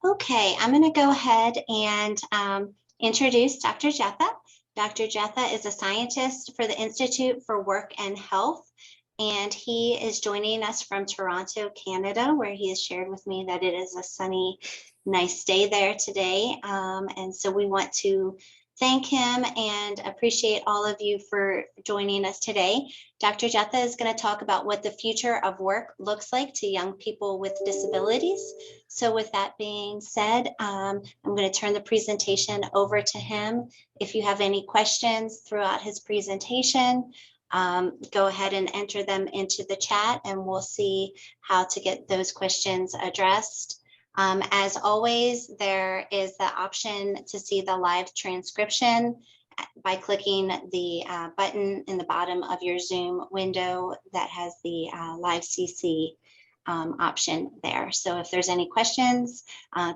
Okay, I'm going to go ahead and introduce Dr. Jetha. Dr. Jetha is a scientist for the Institute for Work and Health, and he is joining us from Toronto, Canada, where he has shared with me that it is a sunny, nice day there today. And so we want to thank him and appreciate all of you for joining us today. Dr. Jetha is going to talk about what the future of work looks like to young people with disabilities. So with that being said, I'm going to turn the presentation over to him. If you have any questions throughout his presentation, go ahead and enter them into the chat and we'll see how to get those questions addressed. As always, there is the option to see the live transcription by clicking the button in the bottom of your Zoom window that has the live CC option there. So if there's any questions,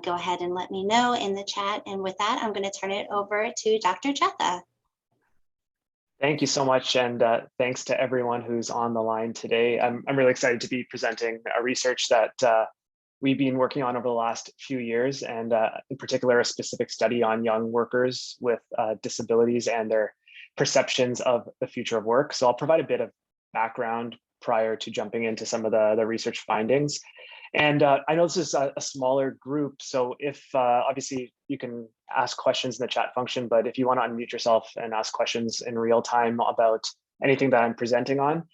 go ahead and let me know in the chat. And with that, I'm going to turn it over to Dr. Jetha. Thank you so much, and thanks to everyone who's on the line today. I'm really excited to be presenting a research that we've been working on over the last few years, and in particular, a specific study on young workers with disabilities and their perceptions of the future of work. So I'll provide a bit of background prior to jumping into some of the research findings. And I know this is a smaller group, so if obviously you can ask questions in the chat function, but if you want to unmute yourself and ask questions in real time about anything that I'm presenting on,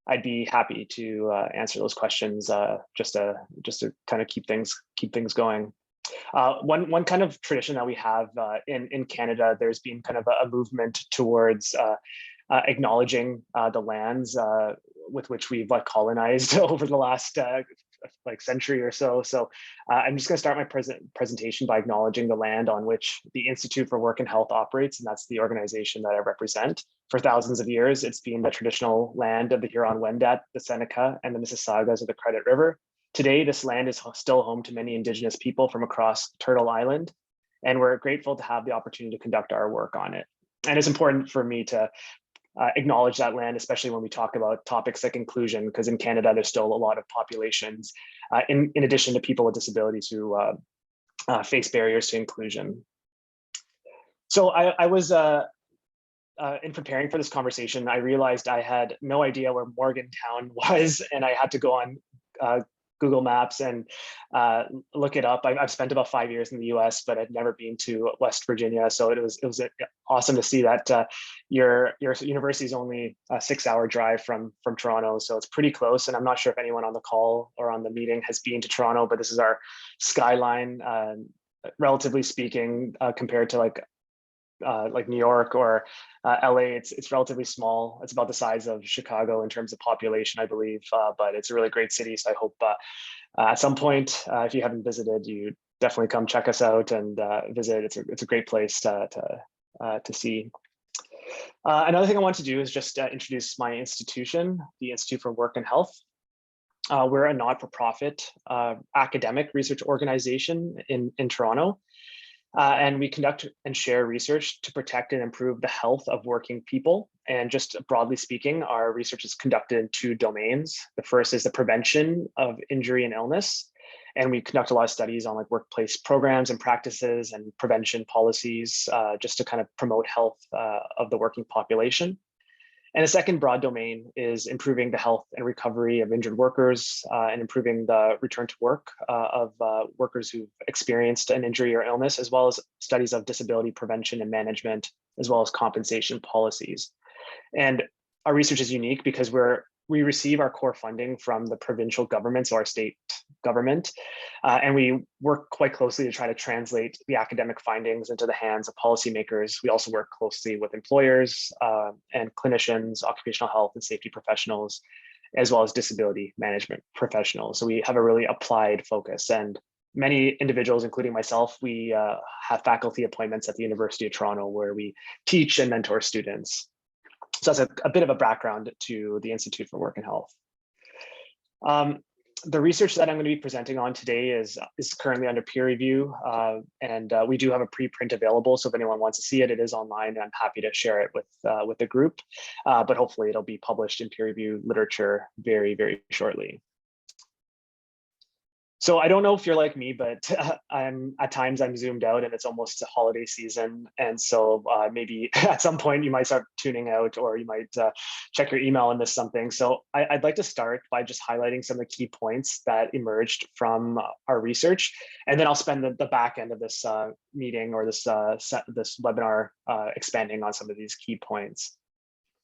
I'd be happy to answer those questions just to kind of keep things going. One kind of tradition that we have in Canada, there's been kind of a movement towards acknowledging the lands with which we've colonized over the last century or so. So I'm just going to start my presentation by acknowledging the land on which the Institute for Work and Health operates, and that's the organization that I represent. For thousands of years, it's been the traditional land of the Huron-Wendat, the Seneca, and the Mississaugas of the Credit River. Today, this land is still home to many Indigenous people from across Turtle Island, and we're grateful to have the opportunity to conduct our work on it. And it's important for me to acknowledge that land, especially when we talk about topics like inclusion, because in Canada, there's still a lot of populations, in addition to people with disabilities who face barriers to inclusion. So I was, in preparing for this conversation, I realized I had no idea where Morgantown was, and I had to go on Google Maps and look it up. I've spent about 5 years in the US, but I'd never been to West Virginia. So it was awesome to see that your university is only a 6-hour drive from Toronto. So it's pretty close. And I'm not sure if anyone on the call or on the meeting has been to Toronto, but this is our skyline, relatively speaking, compared to like New York or LA, it's relatively small. It's about the size of Chicago in terms of population, I believe, but it's a really great city. So I hope at some point, if you haven't visited, you definitely come check us out and visit. It's a great place to see. Another thing I want to do is just introduce my institution, the Institute for Work and Health. We're a not-for-profit academic research organization in Toronto. And we conduct and share research to protect and improve the health of working people. And just broadly speaking, our research is conducted in 2 domains. The first is the prevention of injury and illness. And we conduct a lot of studies on workplace programs and practices and prevention policies, just to kind of promote health of the working population. And the second broad domain is improving the health and recovery of injured workers and improving the return to work of workers who've experienced an injury or illness, as well as studies of disability prevention and management, as well as compensation policies. And our research is unique because we receive our core funding from the provincial government, so our state government, and we work quite closely to try to translate the academic findings into the hands of policymakers. We also work closely with employers and clinicians, occupational health and safety professionals, as well as disability management professionals. So we have a really applied focus, and many individuals, including myself, we have faculty appointments at the University of Toronto where we teach and mentor students. So that's a bit of a background to the Institute for Work and Health. The research that I'm going to be presenting on today is currently under peer review, and we do have a preprint available. So if anyone wants to see it, it is online. I'm happy to share it with the group, but hopefully it'll be published in peer review literature very, very shortly. So I don't know if you're like me, but at times I'm zoomed out and it's almost a holiday season. And so maybe at some point you might start tuning out, or you might check your email and miss something. So I'd like to start by just highlighting some of the key points that emerged from our research. And then I'll spend the back end of this meeting or this webinar expanding on some of these key points.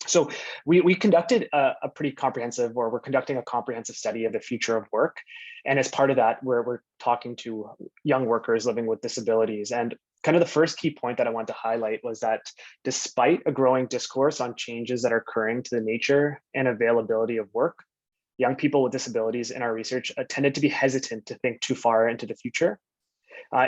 So we conducted a pretty comprehensive, or we're conducting a comprehensive study of the future of work. And as part of that, we're talking to young workers living with disabilities. And kind of the first key point that I want to highlight was that despite a growing discourse on changes that are occurring to the nature and availability of work, young people with disabilities in our research tended to be hesitant to think too far into the future.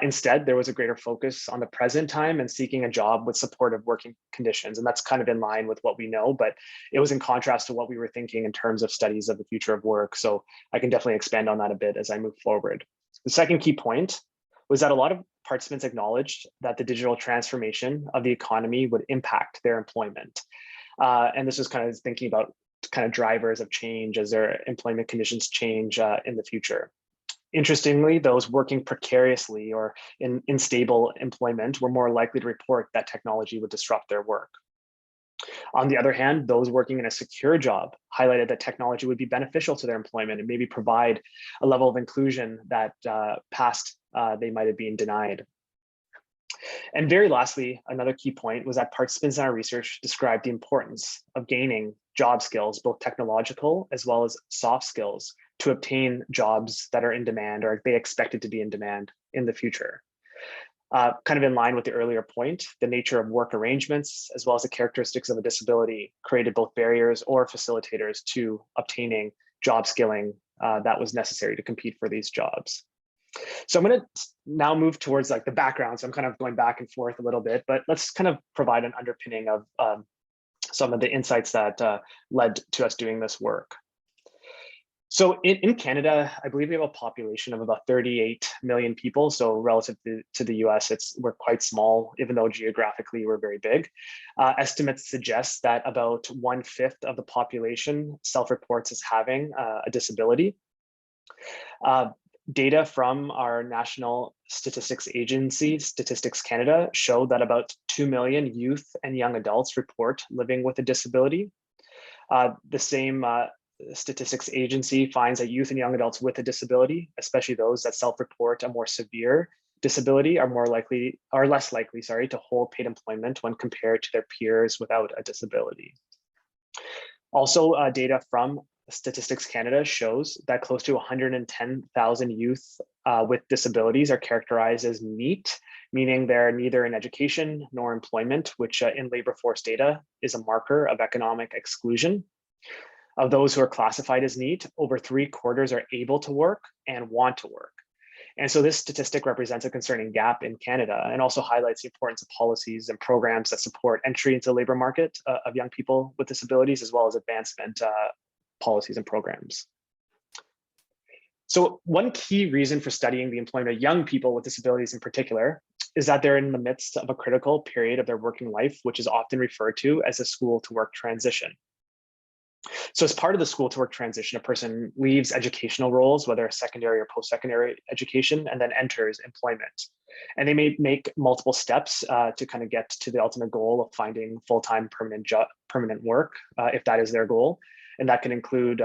Instead, there was a greater focus on the present time and seeking a job with supportive working conditions. And that's kind of in line with what we know, but it was in contrast to what we were thinking in terms of studies of the future of work. So I can definitely expand on that a bit as I move forward. The second key point was that a lot of participants acknowledged that the digital transformation of the economy would impact their employment. And this was kind of thinking about kind of drivers of change as their employment conditions change in the future. Interestingly, those working precariously or in unstable employment were more likely to report that technology would disrupt their work. On the other hand, those working in a secure job highlighted that technology would be beneficial to their employment and maybe provide a level of inclusion that past they might have been denied. And very lastly, another key point was that participants in our research described the importance of gaining job skills, both technological as well as soft skills, to obtain jobs that are in demand, or they expected to be in demand in the future. Kind of in line with the earlier point, the nature of work arrangements, as well as the characteristics of a disability, created both barriers or facilitators to obtaining job skilling that was necessary to compete for these jobs. So I'm going to now move towards like the background. So I'm kind of going back and forth a little bit, but let's kind of provide an underpinning of some of the insights that led to us doing this work. So in Canada, I believe we have a population of about 38 million people. So relative to the US, we're quite small, even though geographically we're very big. Estimates suggest that about 1/5 of the population self-reports as having a disability. Data from our national statistics agency, Statistics Canada, show that about 2 million youth and young adults report living with a disability. The same statistics agency finds that youth and young adults with a disability, especially those that self-report a more severe disability, are less likely, to hold paid employment when compared to their peers without a disability. Also, data from Statistics Canada shows that close to 110,000 youth with disabilities are characterized as NEET, meaning they're neither in education nor employment, which in labor force data is a marker of economic exclusion. Of those who are classified as NEET, over 3/4 are able to work and want to work. And so this statistic represents a concerning gap in Canada and also highlights the importance of policies and programs that support entry into the labor market of young people with disabilities, as well as advancement policies and programs. So one key reason for studying the employment of young people with disabilities in particular is that they're in the midst of a critical period of their working life, which is often referred to as a school to work transition. So as part of the school to work transition, a person leaves educational roles, whether secondary or post-secondary education, and then enters employment. And they may make multiple steps to kind of get to the ultimate goal of finding full-time permanent work, if that is their goal. And that can include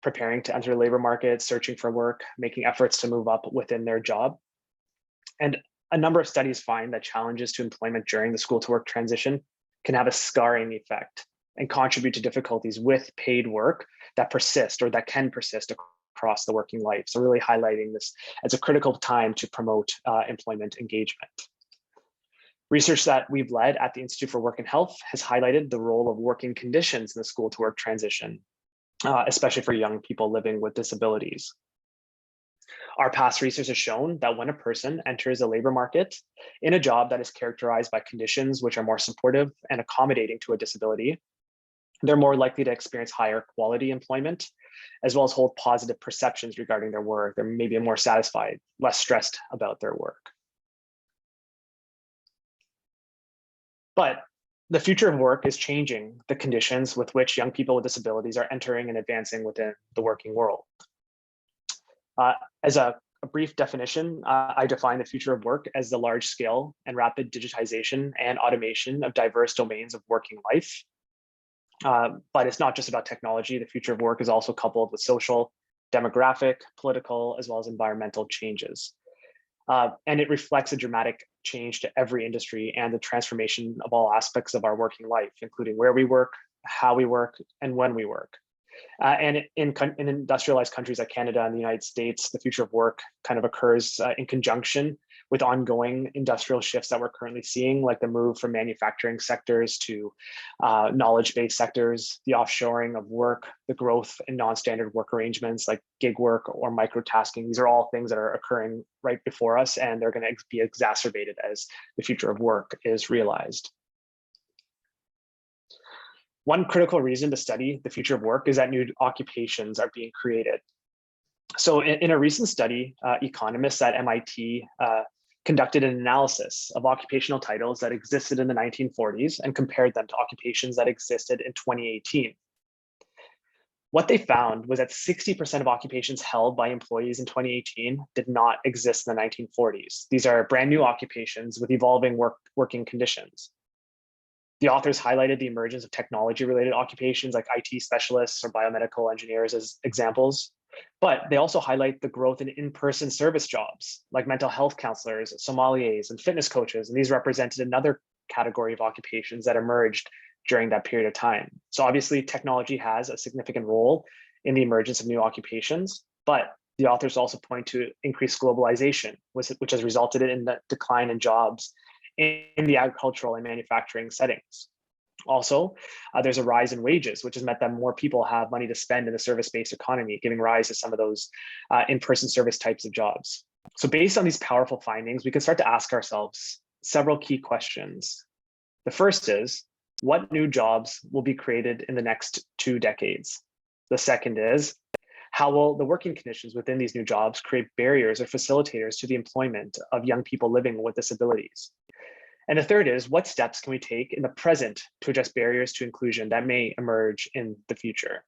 preparing to enter the labor market, searching for work, making efforts to move up within their job. And a number of studies find that challenges to employment during the school to work transition can have a scarring effect and contribute to difficulties with paid work that persist or that can persist across the working life. So really highlighting this as a critical time to promote employment engagement. Research that we've led at the Institute for Work and Health has highlighted the role of working conditions in the school to work transition, especially for young people living with disabilities. Our past research has shown that when a person enters the labor market in a job that is characterized by conditions which are more supportive and accommodating to a disability, they're more likely to experience higher quality employment, as well as hold positive perceptions regarding their work. They're maybe more satisfied, less stressed about their work. But the future of work is changing the conditions with which young people with disabilities are entering and advancing within the working world. As a a brief definition, I define the future of work as the large scale and rapid digitization and automation of diverse domains of working life. But it's not just about technology. The future of work is also coupled with social, demographic, political, as well as environmental changes. And it reflects a dramatic change to every industry and the transformation of all aspects of our working life, including where we work, how we work, and when we work. And in industrialized countries like Canada and the United States, the future of work kind of occurs in conjunction with ongoing industrial shifts that we're currently seeing, like the move from manufacturing sectors to knowledge-based sectors, the offshoring of work, the growth in non-standard work arrangements like gig work or microtasking. These are all things that are occurring right before us, and they're going to be exacerbated as the future of work is realized. One critical reason to study the future of work is that new occupations are being created. So in a recent study, economists at MIT conducted an analysis of occupational titles that existed in the 1940s and compared them to occupations that existed in 2018. What they found was that 60% of occupations held by employees in 2018 did not exist in the 1940s. These are brand new occupations with evolving working conditions. The authors highlighted the emergence of technology-related occupations like IT specialists or biomedical engineers as examples, but they also highlight the growth in in-person service jobs like mental health counselors, sommeliers, and fitness coaches, and these represented another category of occupations that emerged during that period of time. So obviously, technology has a significant role in the emergence of new occupations, but the authors also point to increased globalization, which has resulted in the decline in jobs in the agricultural and manufacturing settings. Also, there's a rise in wages, which has meant that more people have money to spend in the service-based economy, giving rise to some of those in-person service types of jobs. So based on these powerful findings, we can start to ask ourselves several key questions. The first is, what new jobs will be created in the next 2 decades? The second is, how will the working conditions within these new jobs create barriers or facilitators to the employment of young people living with disabilities? And the third is, what steps can we take in the present to address barriers to inclusion that may emerge in the future?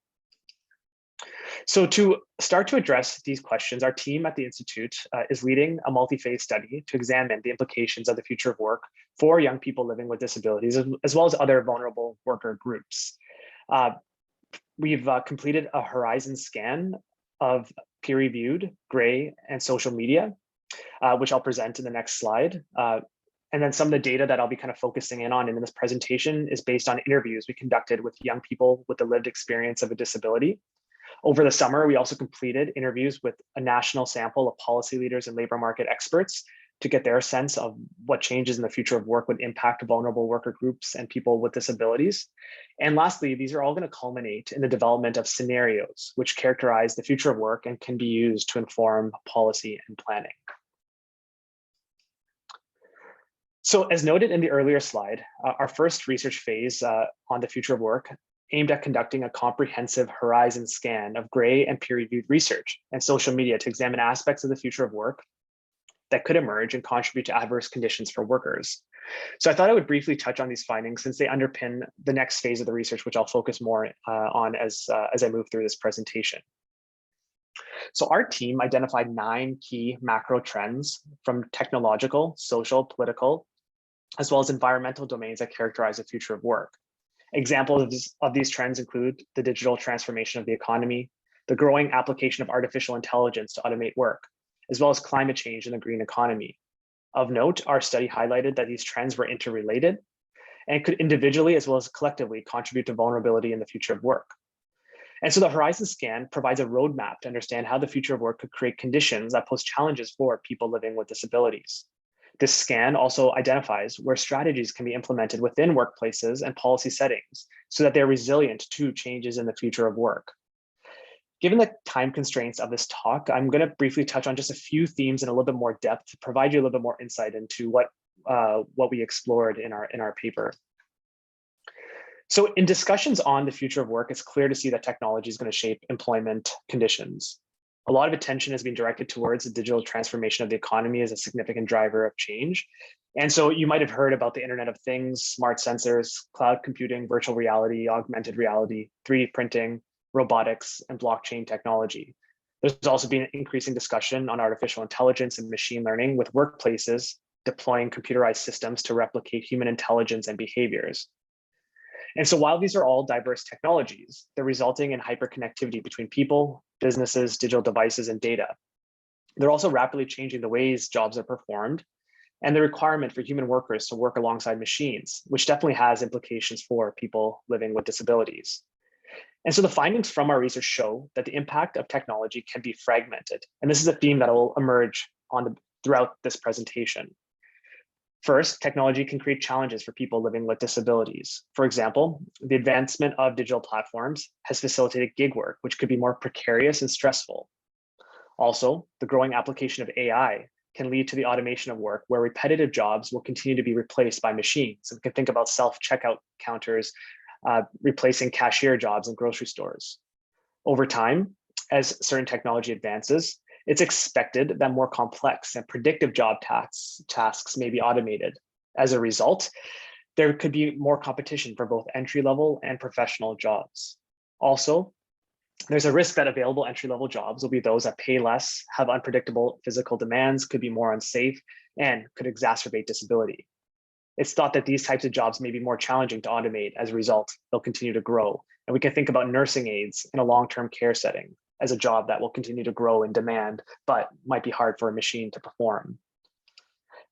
So to start to address these questions, our team at the Institute is leading a multi-phase study to examine the implications of the future of work for young people living with disabilities, as well as other vulnerable worker groups. We've completed a horizon scan of peer-reviewed, gray, and social media, which I'll present in the next slide. And then some of the data that I'll be kind of focusing in on in this presentation is based on interviews we conducted with young people with the lived experience of a disability. Over the summer, we also completed interviews with a national sample of policy leaders and labor market experts to get their sense of what changes in the future of work would impact vulnerable worker groups and people with disabilities. And lastly, these are all going to culminate in the development of scenarios which characterize the future of work and can be used to inform policy and planning. So as noted in the earlier slide, our first research phase on the future of work aimed at conducting a comprehensive horizon scan of gray and peer-reviewed research and social media to examine aspects of the future of work that could emerge and contribute to adverse conditions for workers. So I thought I would briefly touch on these findings since they underpin the next phase of the research, which I'll focus more on as I move through this presentation. So our team identified 9 key macro trends from technological, social, political, as well as environmental domains that characterize the future of work. Examples of these trends include the digital transformation of the economy, the growing application of artificial intelligence to automate work, as well as climate change and the green economy. Of note, our study highlighted that these trends were interrelated and could individually as well as collectively contribute to vulnerability in the future of work. And so the Horizon Scan provides a roadmap to understand how the future of work could create conditions that pose challenges for people living with disabilities. This scan also identifies where strategies can be implemented within workplaces and policy settings so that they're resilient to changes in the future of work. Given the time constraints of this talk, I'm going to briefly touch on just a few themes in a little bit more depth to provide you a little bit more insight into what we explored in our paper. So in discussions on the future of work, it's clear to see that technology is going to shape employment conditions. A lot of attention has been directed towards the digital transformation of the economy as a significant driver of change. And so you might have heard about the Internet of Things, smart sensors, cloud computing, virtual reality, augmented reality, 3D printing, robotics, and blockchain technology. There's also been an increasing discussion on artificial intelligence and machine learning, with workplaces deploying computerized systems to replicate human intelligence and behaviors. And so while these are all diverse technologies, they're resulting in hyperconnectivity between people, businesses, digital devices, and data. They're also rapidly changing the ways jobs are performed and the requirement for human workers to work alongside machines, which definitely has implications for people living with disabilities. And so the findings from our research show that the impact of technology can be fragmented. And this is a theme that will emerge throughout this presentation. First, technology can create challenges for people living with disabilities. For example, the advancement of digital platforms has facilitated gig work, which could be more precarious and stressful. Also, the growing application of AI can lead to the automation of work where repetitive jobs will continue to be replaced by machines. And we can think about self-checkout counters replacing cashier jobs in grocery stores. Over time, as certain technology advances, it's expected that more complex and predictive job tasks may be automated. As a result, there could be more competition for both entry-level and professional jobs. Also, there's a risk that available entry-level jobs will be those that pay less, have unpredictable physical demands, could be more unsafe, and could exacerbate disability. It's thought that these types of jobs may be more challenging to automate. As a result, they'll continue to grow. And we can think about nursing aides in a long-term care setting as a job that will continue to grow in demand, but might be hard for a machine to perform.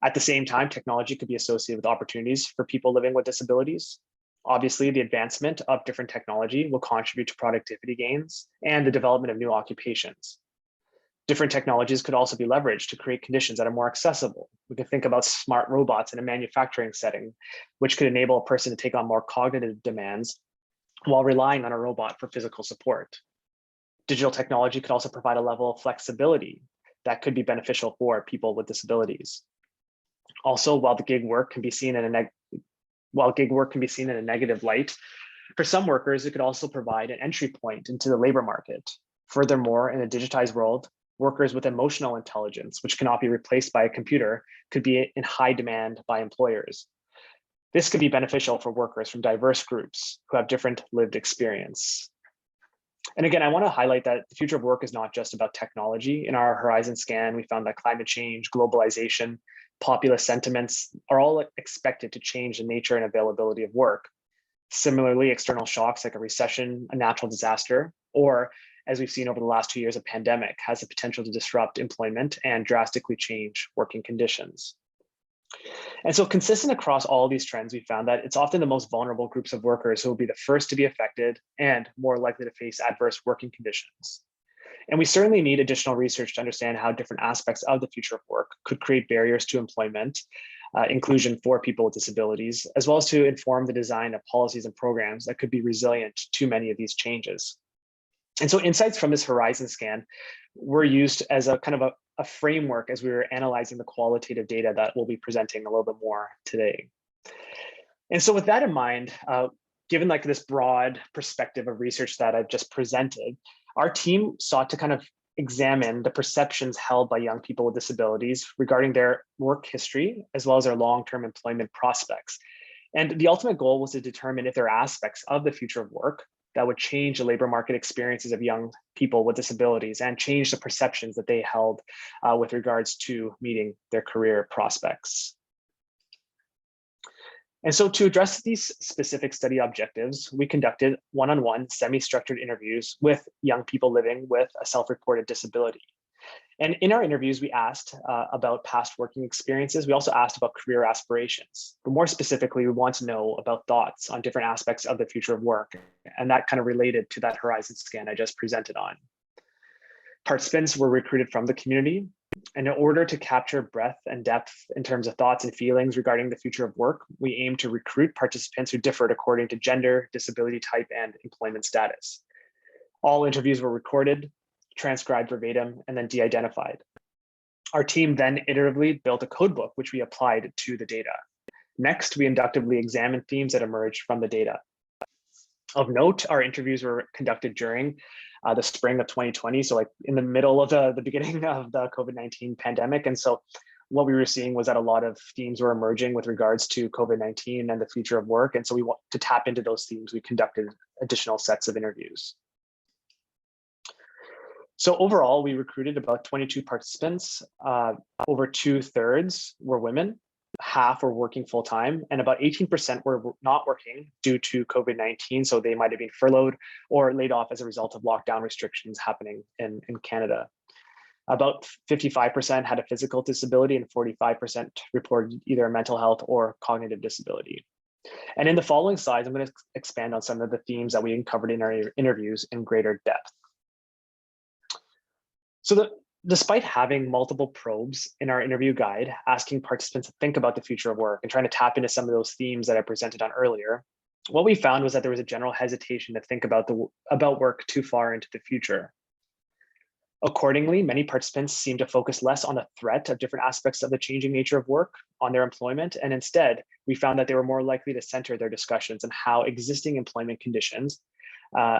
At the same time, technology could be associated with opportunities for people living with disabilities. Obviously, the advancement of different technology will contribute to productivity gains and the development of new occupations. Different technologies could also be leveraged to create conditions that are more accessible. We can think about smart robots in a manufacturing setting, which could enable a person to take on more cognitive demands while relying on a robot for physical support. Digital technology could also provide a level of flexibility that could be beneficial for people with disabilities. Also, while gig work can be seen in a negative light, for some workers, it could also provide an entry point into the labor market. Furthermore, in a digitized world, workers with emotional intelligence, which cannot be replaced by a computer, could be in high demand by employers. This could be beneficial for workers from diverse groups who have different lived experience. And again, I want to highlight that the future of work is not just about technology. In our Horizon scan, we found that climate change, globalization, populist sentiments are all expected to change the nature and availability of work. Similarly, external shocks like a recession, a natural disaster, or as we've seen over the last 2 years, a pandemic has the potential to disrupt employment and drastically change working conditions. And so consistent across all these trends, we found that it's often the most vulnerable groups of workers who will be the first to be affected and more likely to face adverse working conditions. And we certainly need additional research to understand how different aspects of the future of work could create barriers to employment, inclusion for people with disabilities, as well as to inform the design of policies and programs that could be resilient to many of these changes. And so insights from this Horizon scan were used as a kind of a framework as we were analyzing the qualitative data that we'll be presenting a little bit more today. And so with that in mind, given like this broad perspective of research that I've just presented, our team sought to kind of examine the perceptions held by young people with disabilities regarding their work history, as well as their long-term employment prospects. And the ultimate goal was to determine if there are aspects of the future of work that would change the labor market experiences of young people with disabilities and change the perceptions that they held with regards to meeting their career prospects. And so to address these specific study objectives, we conducted one-on-one semi-structured interviews with young people living with a self-reported disability. And in our interviews, we asked about past working experiences. We also asked about career aspirations. But more specifically, we want to know about thoughts on different aspects of the future of work. And that kind of related to that Horizon scan I just presented on. Participants were recruited from the community. And in order to capture breadth and depth in terms of thoughts and feelings regarding the future of work, we aim to recruit participants who differed according to gender, disability type, and employment status. All interviews were recorded, transcribed verbatim, and then de-identified. Our team then iteratively built a codebook, which we applied to the data. Next, we inductively examined themes that emerged from the data. Of note, our interviews were conducted during the spring of 2020, so like in the middle of the beginning of the COVID-19 pandemic. And so what we were seeing was that a lot of themes were emerging with regards to COVID-19 and the future of work. And so we want to tap into those themes. We conducted additional sets of interviews. So overall, we recruited about 22 participants. Over 2/3 were women, half were working full time, and about 18% were not working due to COVID-19. So they might have been furloughed or laid off as a result of lockdown restrictions happening in Canada. About 55% had a physical disability and 45% reported either a mental health or cognitive disability. And in the following slides, I'm going to expand on some of the themes that we uncovered in our interviews in greater depth. So despite having multiple probes in our interview guide, asking participants to think about the future of work and trying to tap into some of those themes that I presented on earlier, what we found was that there was a general hesitation to think about work too far into the future. Accordingly, many participants seem to focus less on the threat of different aspects of the changing nature of work on their employment, and instead, we found that they were more likely to center their discussions on how existing employment conditions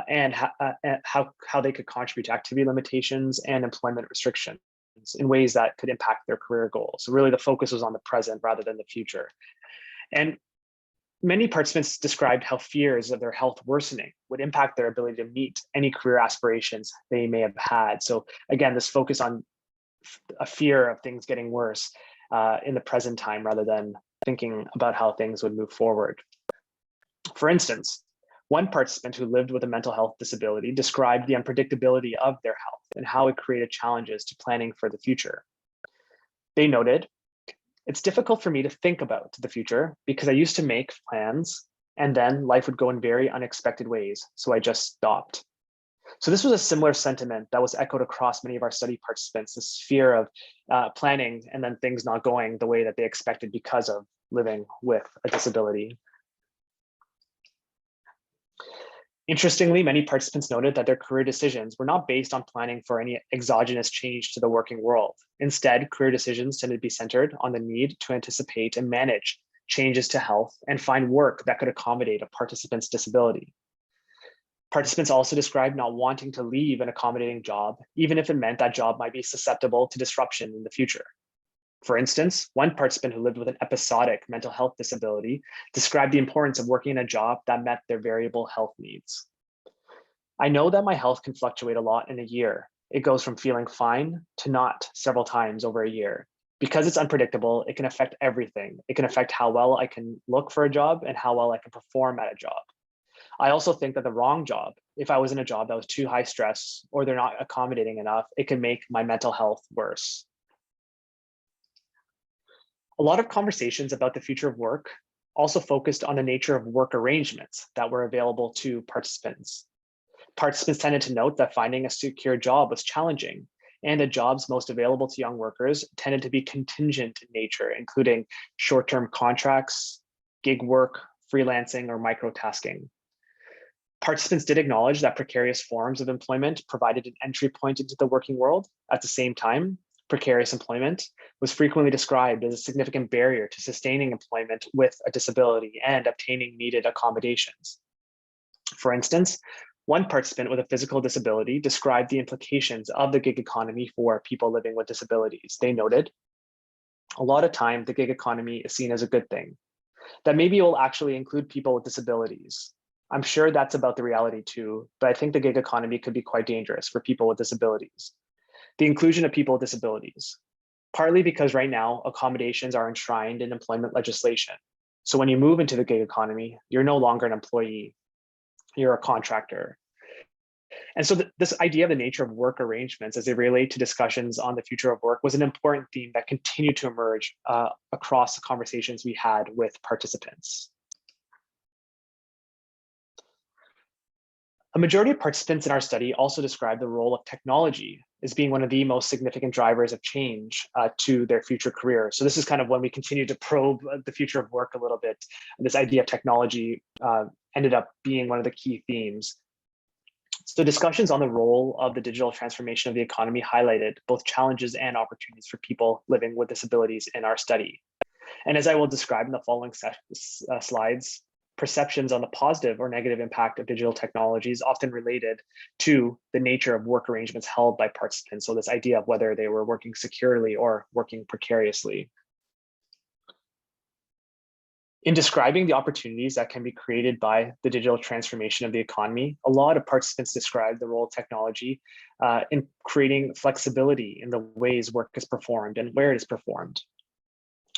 and how they could contribute to activity limitations and employment restrictions in ways that could impact their career goals. So really the focus was on the present rather than the future. And many participants described how fears of their health worsening would impact their ability to meet any career aspirations they may have had. So again, this focus on a fear of things getting worse in the present time rather than thinking about how things would move forward. For instance, one participant who lived with a mental health disability described the unpredictability of their health and how it created challenges to planning for the future. They noted, "It's difficult for me to think about the future because I used to make plans and then life would go in very unexpected ways, so I just stopped." So this was a similar sentiment that was echoed across many of our study participants, this fear of planning and then things not going the way that they expected because of living with a disability. Interestingly, many participants noted that their career decisions were not based on planning for any exogenous change to the working world. Instead, career decisions tended to be centered on the need to anticipate and manage changes to health and find work that could accommodate a participant's disability. Participants also described not wanting to leave an accommodating job, even if it meant that job might be susceptible to disruption in the future. For instance, one participant who lived with an episodic mental health disability described the importance of working in a job that met their variable health needs. "I know that my health can fluctuate a lot in a year. It goes from feeling fine to not several times over a year. Because it's unpredictable, it can affect everything. It can affect how well I can look for a job and how well I can perform at a job. I also think that the wrong job, if I was in a job that was too high stress or they're not accommodating enough, it can make my mental health worse." A lot of conversations about the future of work also focused on the nature of work arrangements that were available to participants. Participants tended to note that finding a secure job was challenging, and the jobs most available to young workers tended to be contingent in nature, including short-term contracts, gig work, freelancing, or microtasking. Participants did acknowledge that precarious forms of employment provided an entry point into the working world. At the same time, precarious employment was frequently described as a significant barrier to sustaining employment with a disability and obtaining needed accommodations. For instance, one participant with a physical disability described the implications of the gig economy for people living with disabilities. They noted, "A lot of time, the gig economy is seen as a good thing, that maybe it will actually include people with disabilities. I'm sure that's about the reality too, but I think the gig economy could be quite dangerous for people with disabilities. The inclusion of people with disabilities, partly because right now accommodations are enshrined in employment legislation. So when you move into the gig economy, you're no longer an employee, you're a contractor." And so this idea of the nature of work arrangements as they relate to discussions on the future of work was an important theme that continued to emerge across the conversations we had with participants. A majority of participants in our study also described the role of technology as being one of the most significant drivers of change to their future career. So this is kind of when we continue to probe the future of work a little bit. This idea of technology ended up being one of the key themes. So discussions on the role of the digital transformation of the economy highlighted both challenges and opportunities for people living with disabilities in our study. And as I will describe in the following slides, perceptions on the positive or negative impact of digital technology is often related to the nature of work arrangements held by participants. So this idea of whether they were working securely or working precariously. In describing the opportunities that can be created by the digital transformation of the economy, a lot of participants describe the role of technology in creating flexibility in the ways work is performed and where it is performed.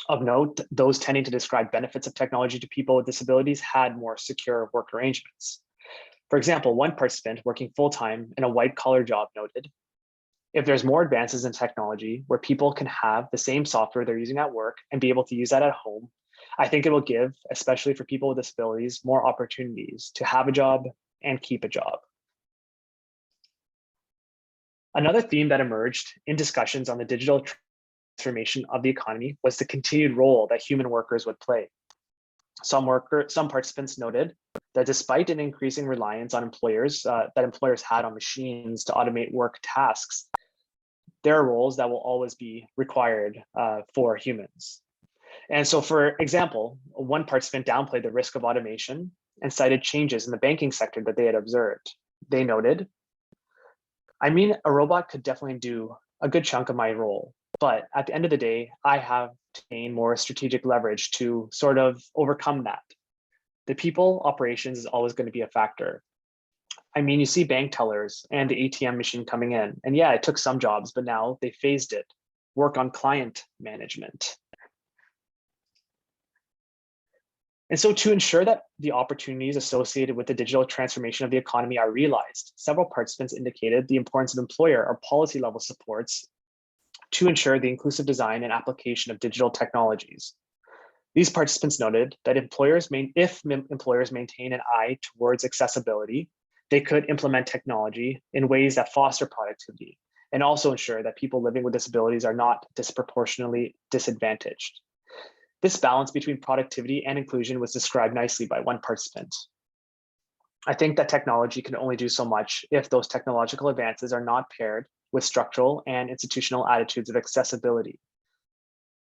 Of note, those tending to describe benefits of technology to people with disabilities had more secure work arrangements. For example, one participant working full-time in a white-collar job noted, if there's more advances in technology where people can have the same software they're using at work and be able to use that at home, I think it will give, especially for people with disabilities, more opportunities to have a job and keep a job. Another theme that emerged in discussions on the digital transformation of the economy was the continued role that human workers would play. Some participants noted that despite an increasing reliance on employers that employers had on machines to automate work tasks, there are roles that will always be required for humans. And so, for example, one participant downplayed the risk of automation and cited changes in the banking sector that they had observed. They noted, I mean, a robot could definitely do a good chunk of my role, but at the end of the day, I have to gain more strategic leverage to sort of overcome that. The people operations is always going to be a factor. I mean, you see bank tellers and the ATM machine coming in, and yeah, it took some jobs, but now they phased it. Work on client management. And so to ensure that the opportunities associated with the digital transformation of the economy are realized, several participants indicated the importance of employer or policy level supports to ensure the inclusive design and application of digital technologies. These participants noted that if employers maintain an eye towards accessibility, they could implement technology in ways that foster productivity and also ensure that people living with disabilities are not disproportionately disadvantaged. This balance between productivity and inclusion was described nicely by one participant. I think that technology can only do so much if those technological advances are not paired with structural and institutional attitudes of accessibility.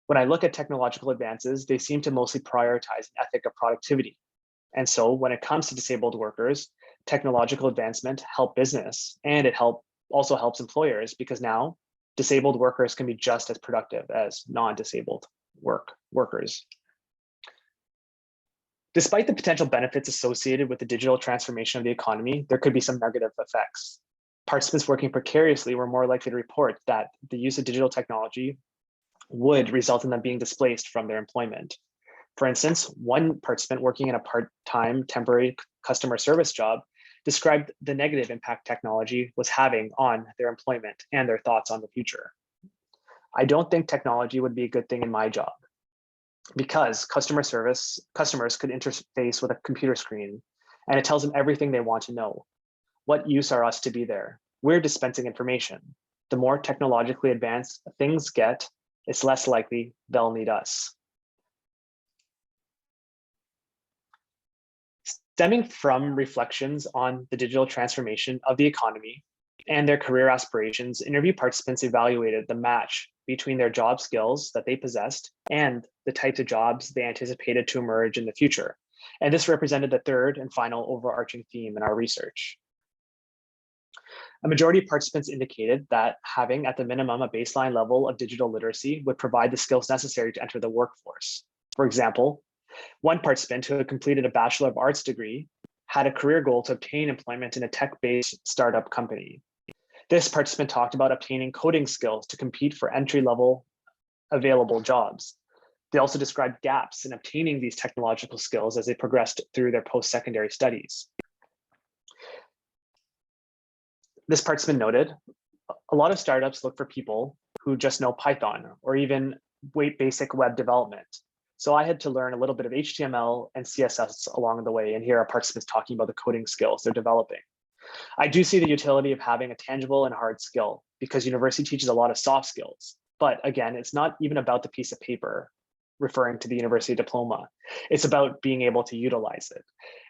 When I look at technological advances, they seem to mostly prioritize an ethic of productivity. And so when it comes to disabled workers, technological advancement help business, and it also helps employers, because now disabled workers can be just as productive as non-disabled workers. Despite the potential benefits associated with the digital transformation of the economy, there could be some negative effects. Participants working precariously were more likely to report that the use of digital technology would result in them being displaced from their employment. For instance, one participant working in a part-time temporary customer service job described the negative impact technology was having on their employment and their thoughts on the future. I don't think technology would be a good thing in my job because customers could interface with a computer screen and it tells them everything they want to know. What use are us to be there? We're dispensing information. The more technologically advanced things get, it's less likely they'll need us. Stemming from reflections on the digital transformation of the economy and their career aspirations, interview participants evaluated the match between their job skills that they possessed and the types of jobs they anticipated to emerge in the future. And this represented the third and final overarching theme in our research. A majority of participants indicated that having at the minimum a baseline level of digital literacy would provide the skills necessary to enter the workforce. For example, one participant who had completed a Bachelor of Arts degree had a career goal to obtain employment in a tech-based startup company. This participant talked about obtaining coding skills to compete for entry-level available jobs. They also described gaps in obtaining these technological skills as they progressed through their post-secondary studies. This participant noted, a lot of startups look for people who just know Python or even basic web development. So I had to learn a little bit of HTML and CSS along the way, and here are participants talking about the coding skills they're developing. I do see the utility of having a tangible and hard skill because university teaches a lot of soft skills. But again, it's not even about the piece of paper referring to the university diploma. It's about being able to utilize it.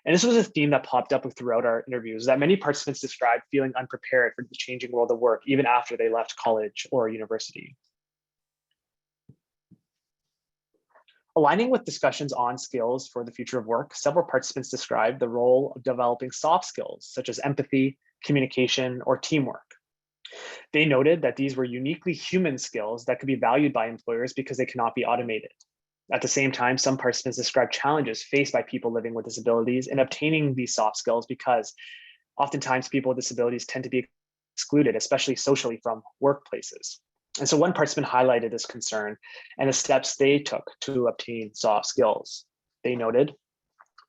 And this was a theme that popped up throughout our interviews, that many participants described feeling unprepared for the changing world of work, even after they left college or university. Aligning with discussions on skills for the future of work, several participants described the role of developing soft skills, such as empathy, communication, or teamwork. They noted that these were uniquely human skills that could be valued by employers because they cannot be automated. At the same time, some participants described challenges faced by people living with disabilities in obtaining these soft skills because oftentimes people with disabilities tend to be excluded, especially socially, from workplaces. And so one participant highlighted this concern and the steps they took to obtain soft skills. They noted,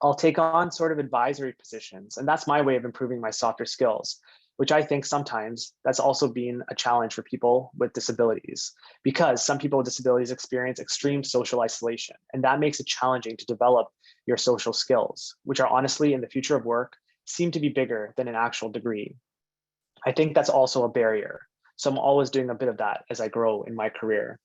I'll take on sort of advisory positions, and that's my way of improving my softer skills, which I think sometimes that's also been a challenge for people with disabilities, because some people with disabilities experience extreme social isolation, and that makes it challenging to develop your social skills, which are honestly in the future of work seem to be bigger than an actual degree. I think that's also a barrier. So I'm always doing a bit of that as I grow in my career.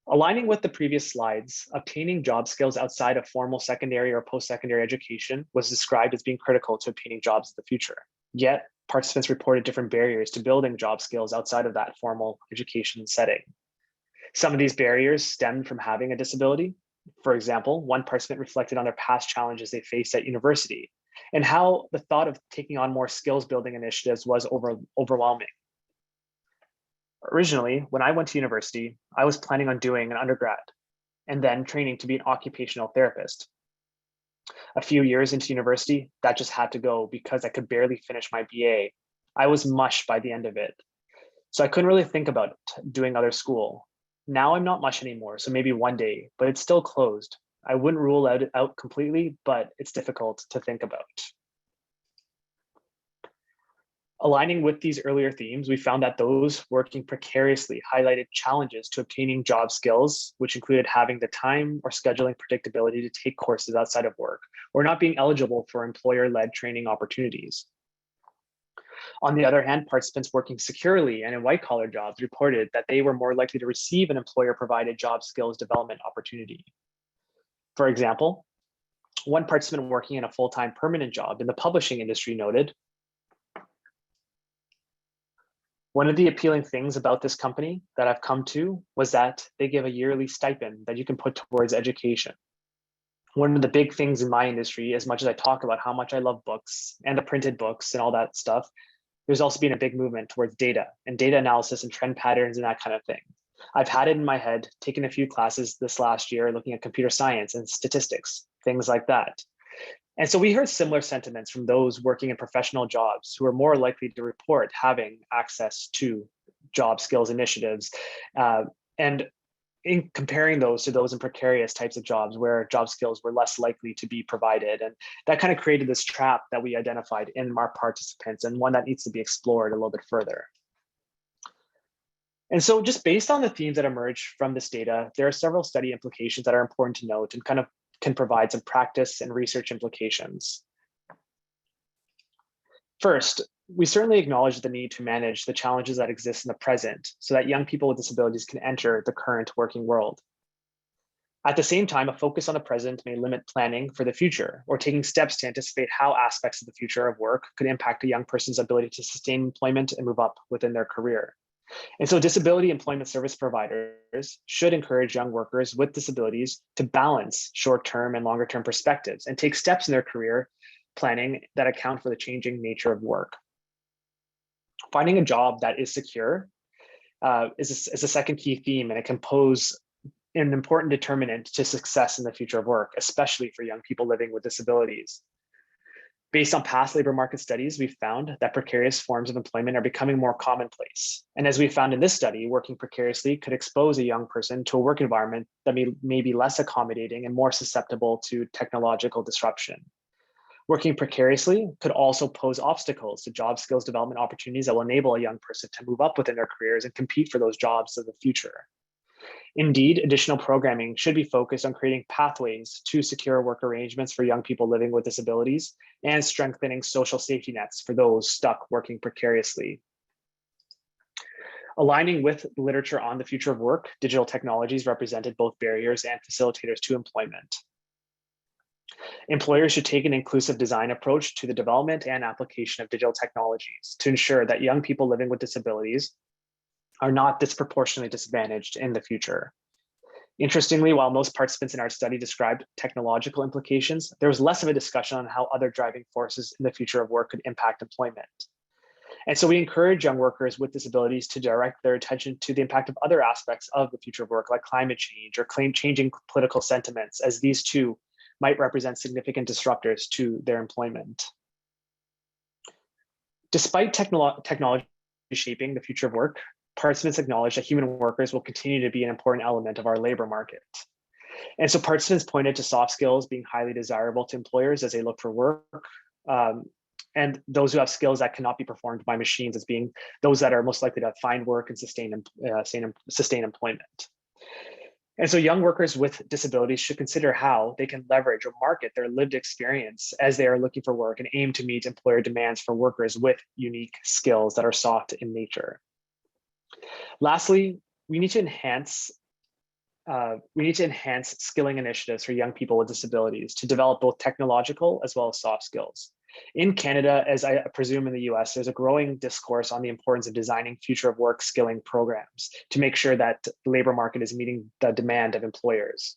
Aligning with the previous slides, obtaining job skills outside of formal secondary or post-secondary education was described as being critical to obtaining jobs in the future. Yet, participants reported different barriers to building job skills outside of that formal education setting. Some of these barriers stemmed from having a disability. For example, one participant reflected on their past challenges they faced at university and how the thought of taking on more skills building initiatives was overwhelming. Originally, when I went to university, I was planning on doing an undergrad and then training to be an occupational therapist. A few years into university, that just had to go because I could barely finish my BA. I was mush by the end of it. So I couldn't really think about doing other school. Now I'm not much anymore, so maybe one day, but it's still closed. I wouldn't rule it out completely, but it's difficult to think about. Aligning with these earlier themes, we found that those working precariously highlighted challenges to obtaining job skills, which included having the time or scheduling predictability to take courses outside of work, or not being eligible for employer-led training opportunities. On the other hand, participants working securely and in white-collar jobs reported that they were more likely to receive an employer-provided job skills development opportunity. For example, one participant working in a full-time permanent job in the publishing industry noted, one of the appealing things about this company that I've come to was that they give a yearly stipend that you can put towards education. One of the big things in my industry, as much as I talk about how much I love books and the printed books and all that stuff, there's also been a big movement towards data and data analysis and trend patterns and that kind of thing. I've had it in my head, taken a few classes this last year looking at computer science and statistics, things like that. And so we heard similar sentiments from those working in professional jobs who are more likely to report having access to job skills initiatives. And in comparing those to those in precarious types of jobs where job skills were less likely to be provided. And that kind of created this trap that we identified in our participants, and one that needs to be explored a little bit further. And so just based on the themes that emerge from this data, there are several study implications that are important to note and kind of can provide some practice and research implications. First, we certainly acknowledge the need to manage the challenges that exist in the present so that young people with disabilities can enter the current working world. At the same time, a focus on the present may limit planning for the future or taking steps to anticipate how aspects of the future of work could impact a young person's ability to sustain employment and move up within their career. And so disability employment service providers should encourage young workers with disabilities to balance short-term and longer-term perspectives and take steps in their career planning that account for the changing nature of work. Finding a job that is secure is a second key theme, and it can pose an important determinant to success in the future of work, especially for young people living with disabilities. Based on past labor market studies, we've found that precarious forms of employment are becoming more commonplace. And as we found in this study, working precariously could expose a young person to a work environment that may be less accommodating and more susceptible to technological disruption. Working precariously could also pose obstacles to job skills development opportunities that will enable a young person to move up within their careers and compete for those jobs of the future. Indeed, additional programming should be focused on creating pathways to secure work arrangements for young people living with disabilities and strengthening social safety nets for those stuck working precariously. Aligning with literature on the future of work, digital technologies represented both barriers and facilitators to employment. Employers should take an inclusive design approach to the development and application of digital technologies to ensure that young people living with disabilities are not disproportionately disadvantaged in the future. Interestingly, while most participants in our study described technological implications, there was less of a discussion on how other driving forces in the future of work could impact employment. And so we encourage young workers with disabilities to direct their attention to the impact of other aspects of the future of work, like climate change or changing political sentiments, as these too might represent significant disruptors to their employment. Despite technology shaping the future of work, participants acknowledge that human workers will continue to be an important element of our labor market. And so participants pointed to soft skills being highly desirable to employers as they look for work, and those who have skills that cannot be performed by machines as being those that are most likely to find work and sustain employment. And so young workers with disabilities should consider how they can leverage or market their lived experience as they are looking for work and aim to meet employer demands for workers with unique skills that are soft in nature. Lastly, we need to enhance skilling initiatives for young people with disabilities to develop both technological as well as soft skills. In Canada, as I presume in the US, there's a growing discourse on the importance of designing future of work skilling programs to make sure that the labor market is meeting the demand of employers.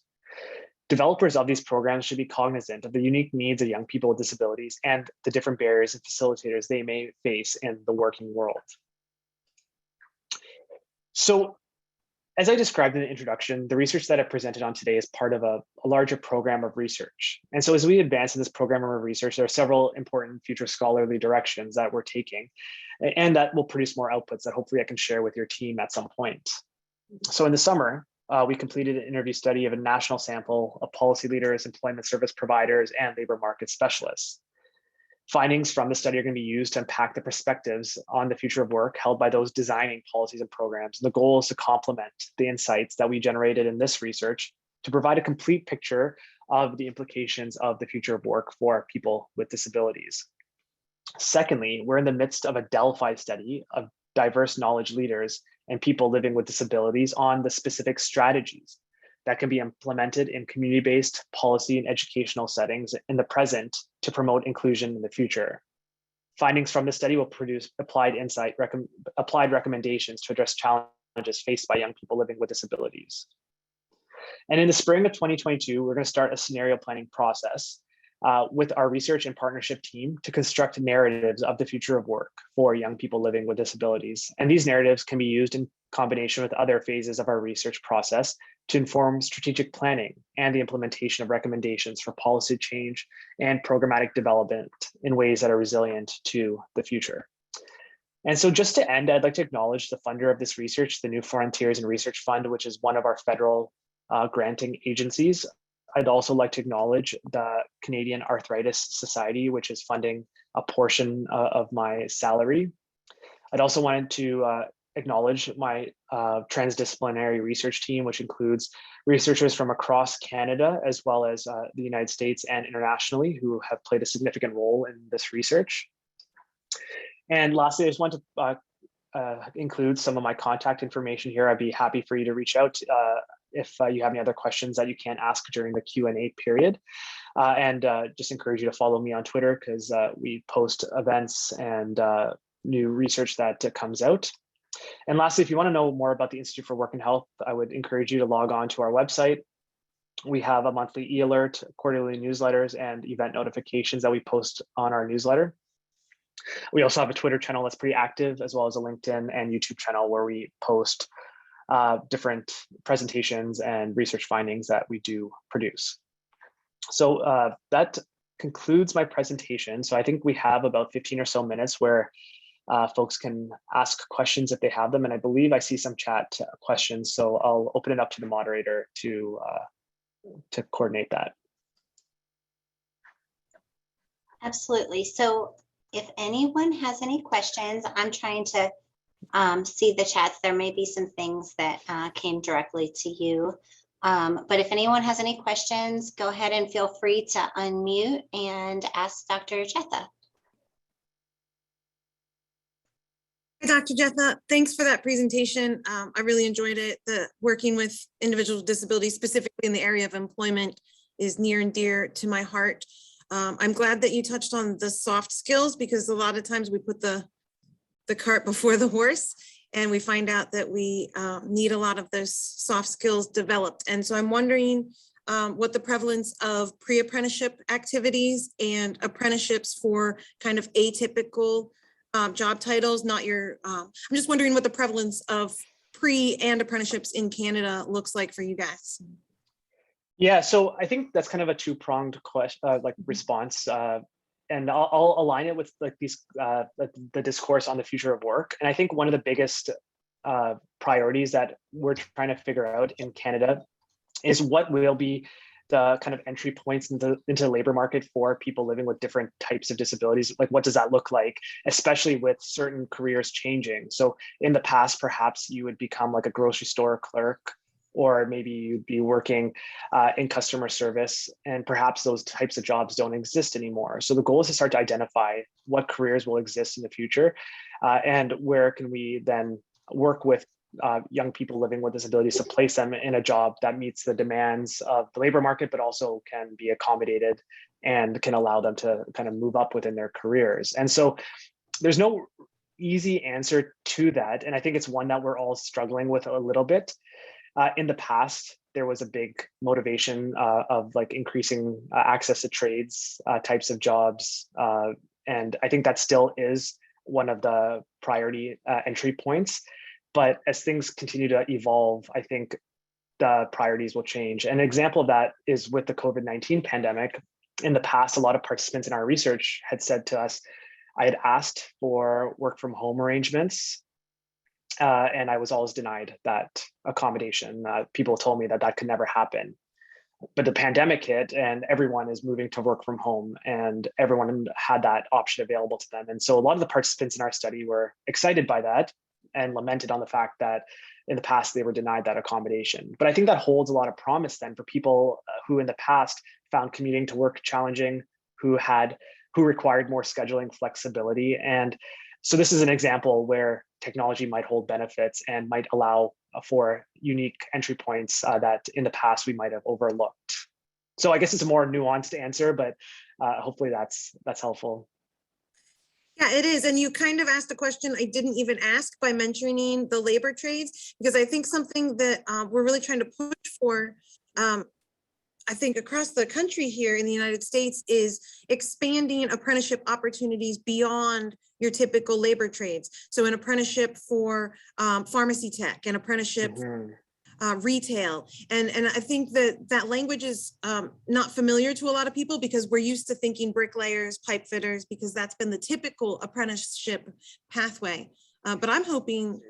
Developers of these programs should be cognizant of the unique needs of young people with disabilities and the different barriers and facilitators they may face in the working world. So, as I described in the introduction, the research that I presented on today is part of a larger program of research. And so as we advance in this program of research, there are several important future scholarly directions that we're taking, and that will produce more outputs that hopefully I can share with your team at some point. So in the summer, we completed an interview study of a national sample of policy leaders, employment service providers, and labor market specialists. Findings from the study are going to be used to unpack the perspectives on the future of work held by those designing policies and programs. And the goal is to complement the insights that we generated in this research to provide a complete picture of the implications of the future of work for people with disabilities. Secondly, we're in the midst of a Delphi study of diverse knowledge leaders and people living with disabilities on the specific strategies that can be implemented in community-based policy and educational settings in the present to promote inclusion in the future. Findings from the study will produce applied recommendations to address challenges faced by young people living with disabilities. And in the spring of 2022, we're going to start a scenario planning process with our research and partnership team to construct narratives of the future of work for young people living with disabilities. And these narratives can be used in combination with other phases of our research process to inform strategic planning and the implementation of recommendations for policy change and programmatic development in ways that are resilient to the future. And so just to end, I'd like to acknowledge the funder of this research, the New Frontiers in Research Fund, which is one of our federal granting agencies. I'd also like to acknowledge the Canadian Arthritis Society, which is funding a portion of my salary. I'd also wanted to acknowledge my transdisciplinary research team, which includes researchers from across Canada, as well as the United States and internationally, who have played a significant role in this research. And lastly, I just want to include some of my contact information here. I'd be happy for you to reach out if you have any other questions that you can't ask during the Q&A period. And just encourage you to follow me on Twitter because we post events and new research that comes out. And lastly, if you want to know more about the Institute for Work and Health, I would encourage you to log on to our website. We have a monthly e-alert, quarterly newsletters, and event notifications that we post on our newsletter. We also have a Twitter channel that's pretty active, as well as a LinkedIn and YouTube channel where we post different presentations and research findings that we do produce. So that concludes my presentation. So I think we have about 15 or so minutes where folks can ask questions if they have them. And I believe I see some chat questions. So I'll open it up to the moderator to coordinate that. Absolutely. So if anyone has any questions, I'm trying to see the chats. There may be some things that came directly to you. But if anyone has any questions, go ahead and feel free to unmute and ask Dr. Jetha. Dr. Jetha, thanks for that presentation. I really enjoyed it. Working with individuals with disabilities, specifically in the area of employment, is near and dear to my heart. I'm glad that you touched on the soft skills because a lot of times we put the cart before the horse and we find out that we need a lot of those soft skills developed. And so I'm wondering what the prevalence of pre-apprenticeship activities and apprenticeships for kind of atypical job titles, not your, I'm just wondering what the prevalence of pre and apprenticeships in Canada looks like for you guys. Yeah, so I think that's kind of a two-pronged question, response, and I'll align it with like these the discourse on the future of work. And I think one of the biggest priorities that we're trying to figure out in Canada is what will be the kind of entry points into the labor market for people living with different types of disabilities. Like, what does that look like, especially with certain careers changing? So in the past, perhaps you would become like a grocery store clerk, or maybe you'd be working in customer service, and perhaps those types of jobs don't exist anymore. So the goal is to start to identify what careers will exist in the future, and where can we then work with young people living with disabilities to place them in a job that meets the demands of the labor market, but also can be accommodated and can allow them to kind of move up within their careers. And so there's no easy answer to that. And I think it's one that we're all struggling with a little bit. In the past, there was a big motivation of like increasing access to trades, types of jobs. And I think that still is one of the priority entry points. But as things continue to evolve, I think the priorities will change. An example of that is with the COVID-19 pandemic. In the past, a lot of participants in our research had said to us, I had asked for work from home arrangements, and I was always denied that accommodation. People told me that that could never happen. But the pandemic hit and everyone is moving to work from home, and everyone had that option available to them. And so a lot of the participants in our study were excited by that and lamented on the fact that in the past they were denied that accommodation. But I think that holds a lot of promise then for people who in the past found commuting to work challenging, who required more scheduling flexibility. And so this is an example where technology might hold benefits and might allow for unique entry points that in the past we might have overlooked. So I guess it's a more nuanced answer, but hopefully that's helpful. Yeah, it is. And you kind of asked a question I didn't even ask by mentioning the labor trades, because I think something that we're really trying to push for, I think across the country here in the United States, is expanding apprenticeship opportunities beyond your typical labor trades. So an apprenticeship for pharmacy tech, an apprenticeship retail. And I think that language is not familiar to a lot of people, because we're used to thinking bricklayers, pipe fitters, because that's been the typical apprenticeship pathway. But I'm hoping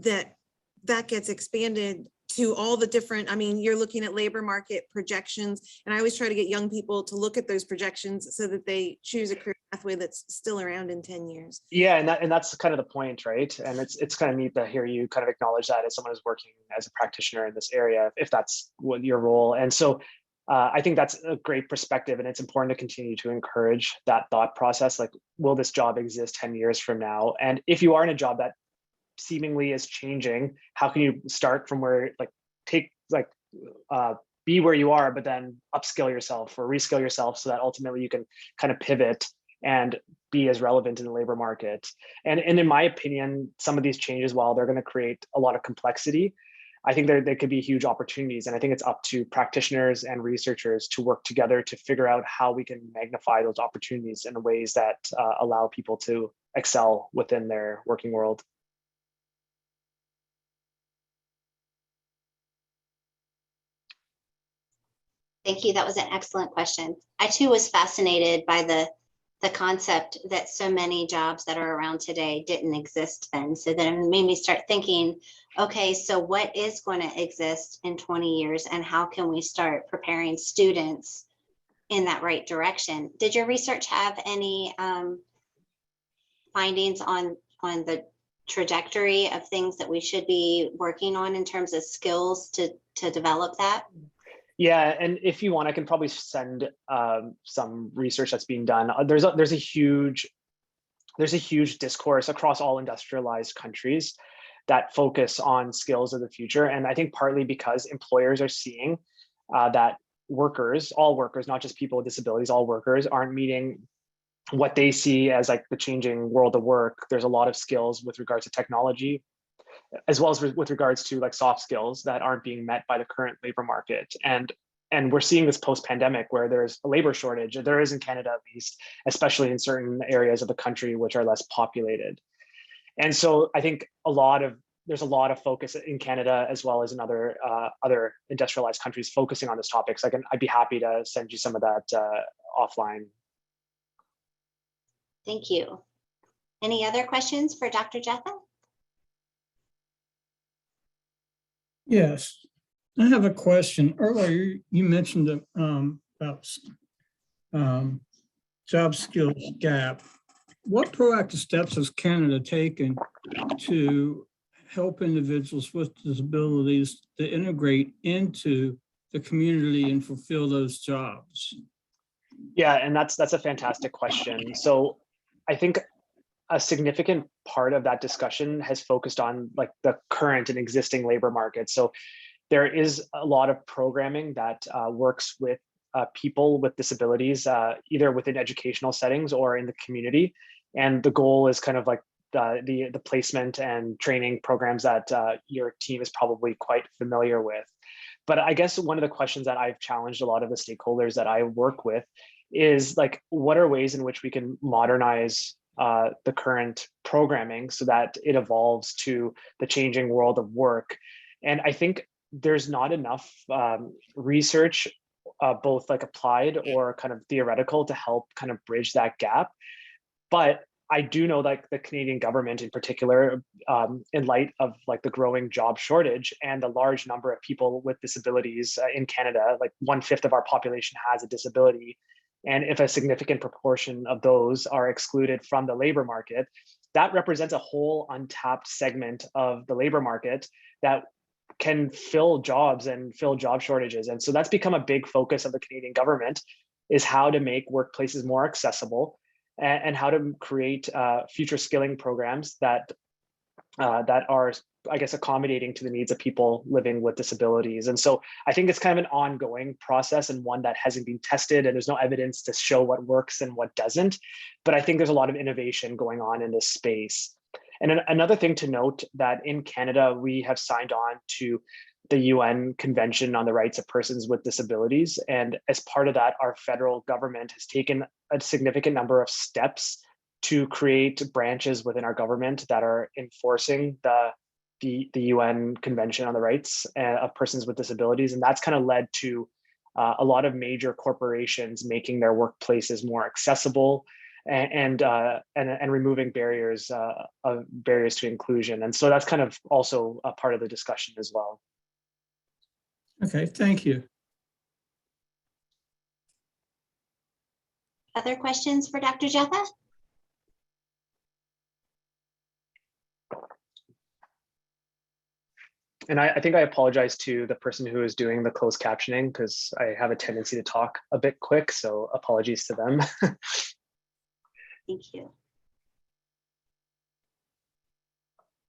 that that gets expanded to all the different, I mean, you're looking at labor market projections, and I always try to get young people to look at those projections so that they choose a career pathway that's still around in 10 years. Yeah, and that's kind of the point, right? And it's kind of neat to hear you kind of acknowledge that as someone who's working as a practitioner in this area, if that's what your role. And so I think that's a great perspective, and it's important to continue to encourage that thought process. Like, will this job exist 10 years from now? And if you are in a job that seemingly is changing, how can you start from where, like, be where you are, but then upskill yourself or reskill yourself so that ultimately you can kind of pivot and be as relevant in the labor market. And in my opinion, some of these changes, while they're going to create a lot of complexity, I think there could be huge opportunities. And I think it's up to practitioners and researchers to work together to figure out how we can magnify those opportunities in ways that allow people to excel within their working world. Thank you. That was an excellent question. I too was fascinated by the concept that so many jobs that are around today didn't exist then. So then it made me start thinking, okay, so what is going to exist in 20 years, and how can we start preparing students in that right direction? Did your research have any findings on the trajectory of things that we should be working on in terms of skills to develop that? Yeah, and if you want, I can probably send some research that's being done. There's a huge discourse across all industrialized countries that focus on skills of the future, and I think partly because employers are seeing that all workers, not just people with disabilities, all workers aren't meeting what they see as like the changing world of work. There's a lot of skills with regards to technology, as well as with regards to like soft skills that aren't being met by the current labor market. And and we're seeing this post-pandemic where there's a labor shortage. There is in Canada, at least, especially in certain areas of the country which are less populated. And so I think there's a lot of focus in Canada as well as in other industrialized countries focusing on this topic. So I'd be happy to send you some of that offline. Thank you. Any other questions for Dr. Jetha? Yes, I have a question. Earlier, you mentioned about job skills gap. What proactive steps has Canada taken to help individuals with disabilities to integrate into the community and fulfill those jobs? Yeah, and that's a fantastic question. So I think a significant part of that discussion has focused on like the current and existing labor market. So there is a lot of programming that works with people with disabilities, either within educational settings or in the community. And the goal is kind of like the placement and training programs that your team is probably quite familiar with. But I guess one of the questions that I've challenged a lot of the stakeholders that I work with is like, what are ways in which we can modernize the current programming so that it evolves to the changing world of work? And I think there's not enough research, both like applied or kind of theoretical, to help kind of bridge that gap. But I do know that the Canadian government in particular, in light of like the growing job shortage and the large number of people with disabilities in Canada, like 1/5 of our population has a disability. And if a significant proportion of those are excluded from the labor market, that represents a whole untapped segment of the labor market that can fill jobs and fill job shortages. And so that's become a big focus of the Canadian government, is how to make workplaces more accessible and how to create future skilling programs that are, I guess, accommodating to the needs of people living with disabilities. And so I think it's kind of an ongoing process and one that hasn't been tested, and there's no evidence to show what works and what doesn't. But I think there's a lot of innovation going on in this space. And another thing to note, that in Canada, we have signed on to the UN Convention on the Rights of Persons with Disabilities. And as part of that, our federal government has taken a significant number of steps to create branches within our government that are enforcing the UN Convention on the Rights of Persons with Disabilities. And that's kind of led to a lot of major corporations making their workplaces more accessible and removing barriers to inclusion. And so that's kind of also a part of the discussion as well. Okay, thank you. Other questions for Dr. Jetha? And I think I apologize to the person who is doing the closed captioning, because I have a tendency to talk a bit quick, so apologies to them. Thank you.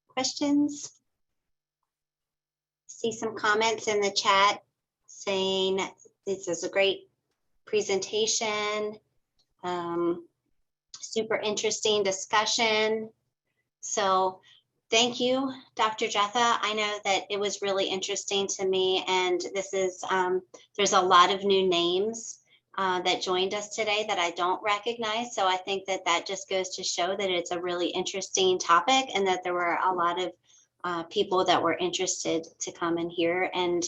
Questions? See some comments in the chat saying this is a great presentation, super interesting discussion. So thank you, Dr. Jetha. I know that it was really interesting to me, and this is there's a lot of new names that joined us today that I don't recognize. So I think that that just goes to show that it's a really interesting topic, and that there were a lot of people that were interested to come in here, and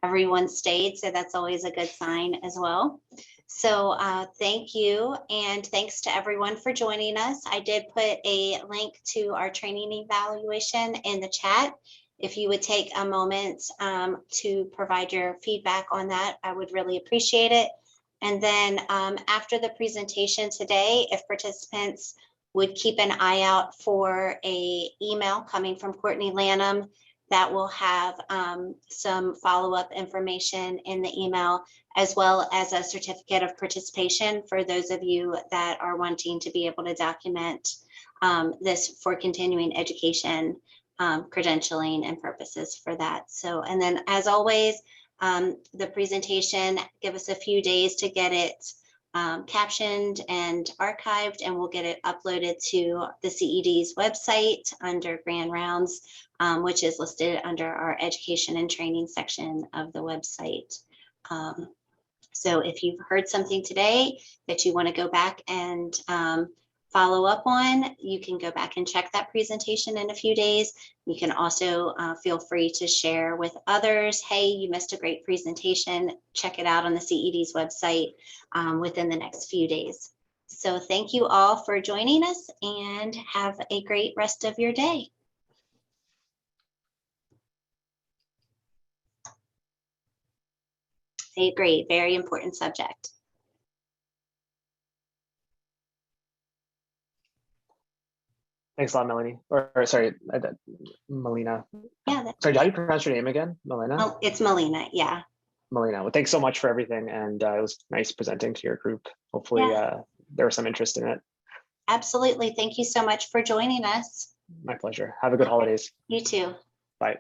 everyone stayed. So that's always a good sign as well. So thank you, and thanks to everyone for joining us. I did put a link to our training evaluation in the chat. If you would take a moment to provide your feedback on that, I would really appreciate it. And then after the presentation today, if participants would keep an eye out for an email coming from Courtney Lanham that will have some follow-up information in the email, as well as a certificate of participation for those of you that are wanting to be able to document this for continuing education, credentialing and purposes for that. So, and then as always, the presentation, give us a few days to get it captioned and archived, and we'll get it uploaded to the CED's website under Grand Rounds, which is listed under our education and training section of the website. So if you've heard something today that you want to go back and follow up on, you can go back and check that presentation in a few days. You can also feel free to share with others. Hey, you missed a great presentation. Check it out on the CED's website within the next few days. So thank you all for joining us and have a great rest of your day. I agree, very important subject. Thanks a lot, Melanie. Or sorry, Melina. Yeah. Sorry, how do you pronounce your name again? Melina? Oh, it's Melina, yeah. Melina. Well, thanks so much for everything. And it was nice presenting to your group. Hopefully there was some interest in it. Absolutely. Thank you so much for joining us. My pleasure. Have a good holidays. You too. Bye.